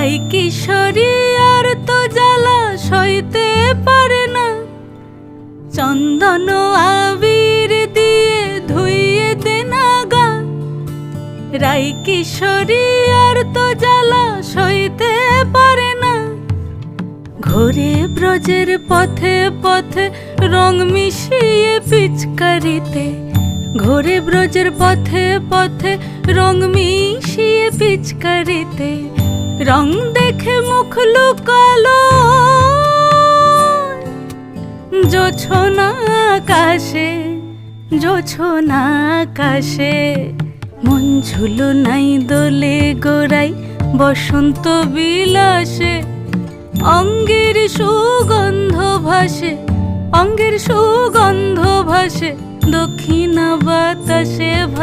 রাই কিশোরী আর তো জ্বালা সইতে পারে না, চন্দন আবির দিয়ে ধুইয়ে দে না গা। রাই কিশোরী আর তো জ্বালা সইতে পারে না, ঘোরে ব্রজের পথে পথে রং মিশিয়ে পিচকারিতে, ঘোরে ব্রজের পথে পথে রং মিশিয়ে পিচকারিতে। রং দেখে মুখ লুকালো জোছনা আকাশে, জোছনা আকাশে। মন ঝুলো নাই দোলে গোড়াই বসন্ত বিলাসে, অঙ্গের সুগন্ধ ভাসে, অঙ্গের সুগন্ধ ভাসে দক্ষিণা বাতাসে।